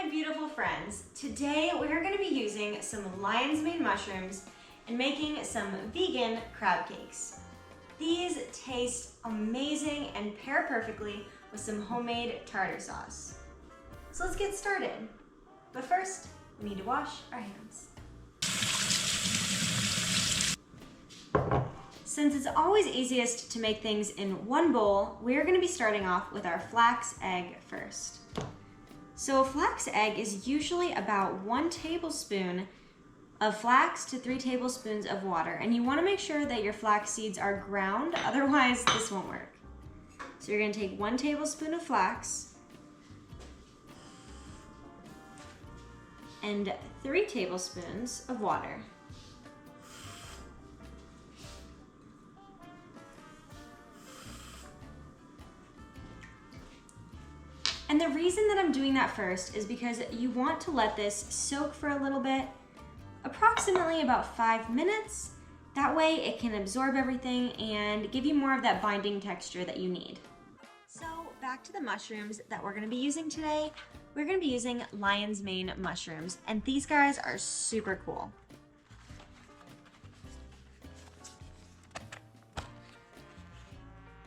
my beautiful friends. Today we're going to be using some lion's mane mushrooms and making some vegan crab cakes. These taste amazing and pair perfectly with some homemade tartar sauce. So let's get started. But first, we need to wash our hands. Since it's always easiest to make things in one bowl, we're going to be starting off with our flax egg first. So a flax egg is usually about 1 tablespoon of flax to 3 tablespoons of water. And you want to make sure that your flax seeds are ground, otherwise this won't work. So you're going to take 1 tablespoon of flax and 3 tablespoons of water. And the reason that I'm doing that first is because you want to let this soak for a little bit, approximately about 5 minutes. That way it can absorb everything and give you more of that binding texture that you need. So back to the mushrooms that we're gonna be using today. We're gonna be using lion's mane mushrooms, and these guys are super cool.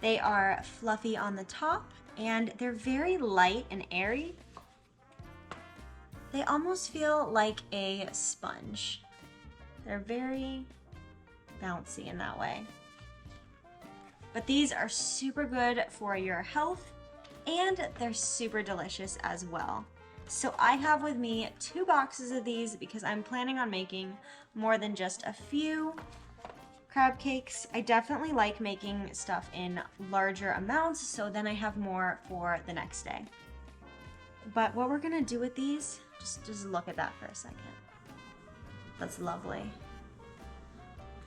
They are fluffy on the top, and they're very light and airy. They almost feel like a sponge. They're very bouncy in that way. But these are super good for your health, and they're super delicious as well. So I have with me 2 boxes of these because I'm planning on making more than just a few crab cakes. I definitely like making stuff in larger amounts, so then I have more for the next day. But what we're gonna do with these, just look at that for a second. That's lovely.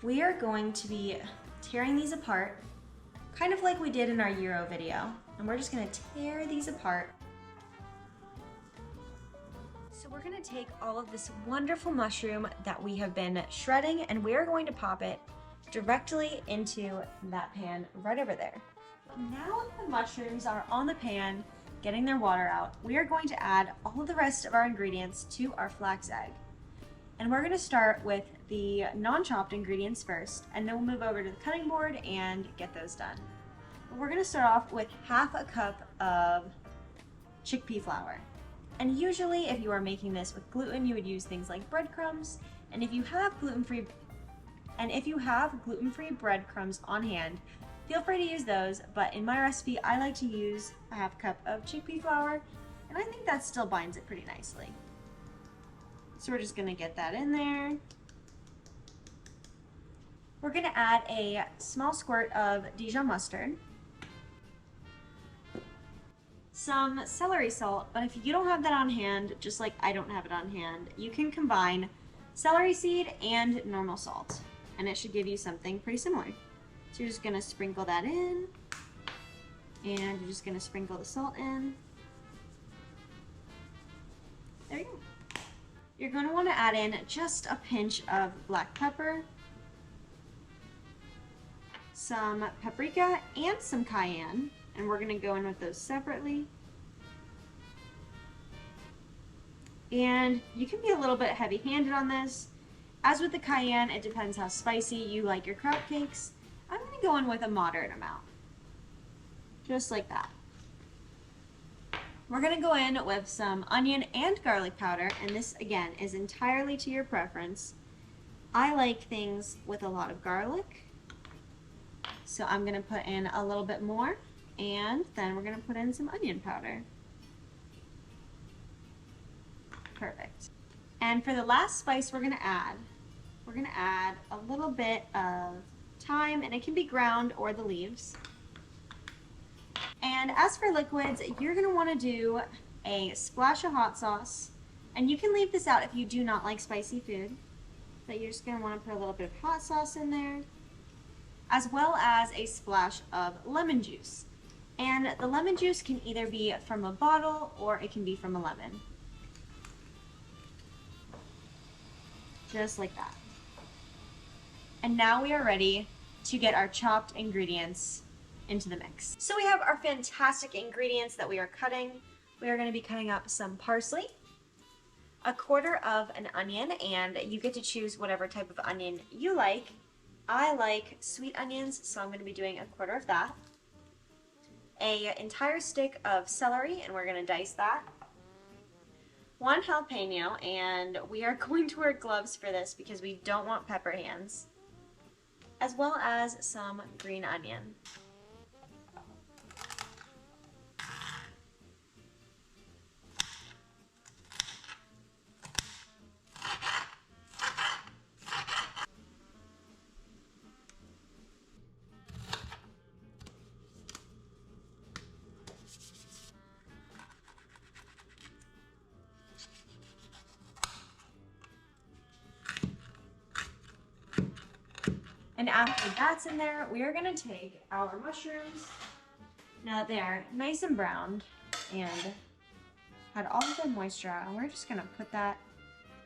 We are going to be tearing these apart, kind of like we did in our gyro video, and we're just gonna tear these apart. So we're gonna take all of this wonderful mushroom that we have been shredding, and we are going to pop it directly into that pan right over there. Now that the mushrooms are on the pan, getting their water out, we are going to add all of the rest of our ingredients to our flax egg. And we're gonna start with the non-chopped ingredients first, and then we'll move over to the cutting board and get those done. But we're gonna start off with 1/2 cup of chickpea flour. And usually if you are making this with gluten, you would use things like breadcrumbs. And if you have gluten-free breadcrumbs on hand, feel free to use those, but in my recipe, I like to use 1/2 cup of chickpea flour, and I think that still binds it pretty nicely. So we're just gonna get that in there. We're gonna add a small squirt of Dijon mustard, some celery salt, but if you don't have that on hand, just like I don't have it on hand, you can combine celery seed and normal salt, and it should give you something pretty similar. So you're just gonna sprinkle that in, and you're just gonna sprinkle the salt in. There you go. You're gonna wanna add in just a pinch of black pepper, some paprika, and some cayenne, and we're gonna go in with those separately. And you can be a little bit heavy-handed on this. As with the cayenne, it depends how spicy you like your crab cakes. I'm gonna go in with a moderate amount, just like that. We're gonna go in with some onion and garlic powder, and this again is entirely to your preference. I like things with a lot of garlic, so I'm gonna put in a little bit more, and then we're gonna put in some onion powder. Perfect. And for the last spice we're gonna add a little bit of thyme, and it can be ground or the leaves. And as for liquids, you're gonna wanna do a splash of hot sauce, and you can leave this out if you do not like spicy food, but you're just gonna wanna put a little bit of hot sauce in there, as well as a splash of lemon juice. And the lemon juice can either be from a bottle or it can be from a lemon. Just like that. And now we are ready to get our chopped ingredients into the mix. So we have our fantastic ingredients that we are cutting. We are going to be cutting up some parsley, a quarter of an onion, and you get to choose whatever type of onion you like. I like sweet onions, so I'm going to be doing a quarter of that. An entire stick of celery, and we're going to dice that. 1 jalapeno, and we are going to wear gloves for this because we don't want pepper hands, as well as some green onion. And after that's in there, we are going to take our mushrooms, now that they are nice and browned and had all of the moisture out, and we're just going to put that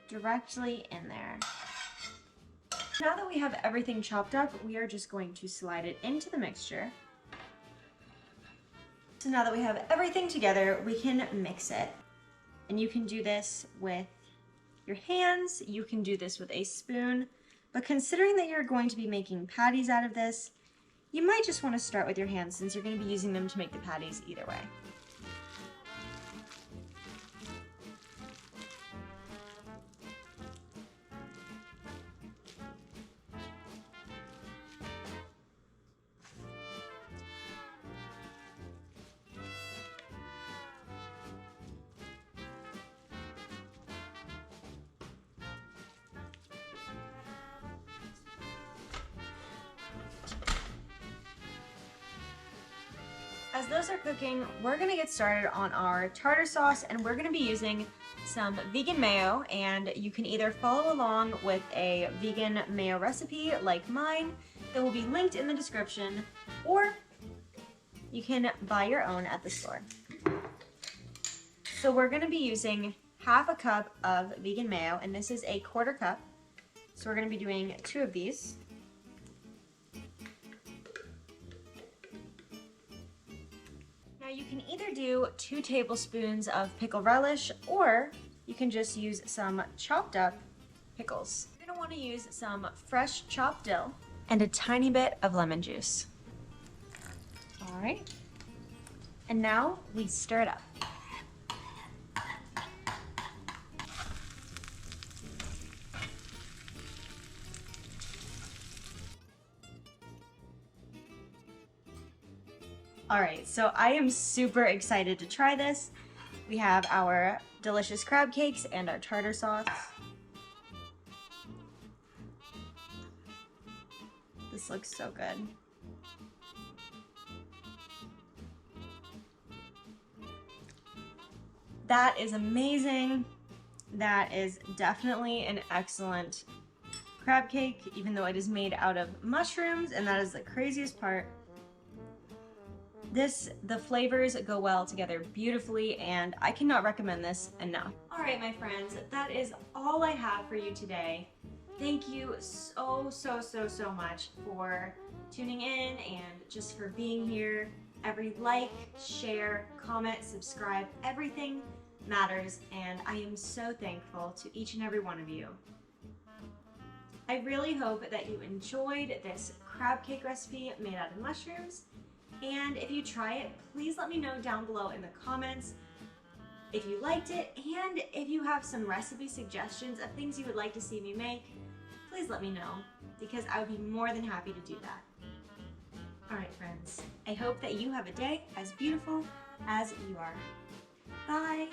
directly in there. Now that we have everything chopped up, we are just going to slide it into the mixture. So now that we have everything together, we can mix it. And you can do this with your hands, you can do this with a spoon, but considering that you're going to be making patties out of this, you might just want to start with your hands since you're going to be using them to make the patties either way. As those are cooking, we're going to get started on our tartar sauce, and we're going to be using some vegan mayo, and you can either follow along with a vegan mayo recipe like mine that will be linked in the description, or you can buy your own at the store. So we're going to be using half a cup of vegan mayo, and this is a quarter cup. So we're going to be doing 2 of these. Now you can either do 2 tablespoons of pickle relish, or you can just use some chopped up pickles. You're going to want to use some fresh chopped dill and a tiny bit of lemon juice. All right. And now we stir it up. All right, so I am super excited to try this. We have our delicious crab cakes and our tartar sauce. This looks so good. That is amazing. That is definitely an excellent crab cake, even though it is made out of mushrooms, and that is the craziest part. The flavors go well together beautifully, and I cannot recommend this enough. All right, my friends, that is all I have for you today. Thank you so much for tuning in and just for being here. Every like, share, comment, subscribe, everything matters, and I am so thankful to each and every one of you. I really hope that you enjoyed this crab cake recipe made out of mushrooms. And if you try it, please let me know down below in the comments if you liked it, and if you have some recipe suggestions of things you would like to see me make, please let me know, because I would be more than happy to do that. Alright friends, I hope that you have a day as beautiful as you are. Bye!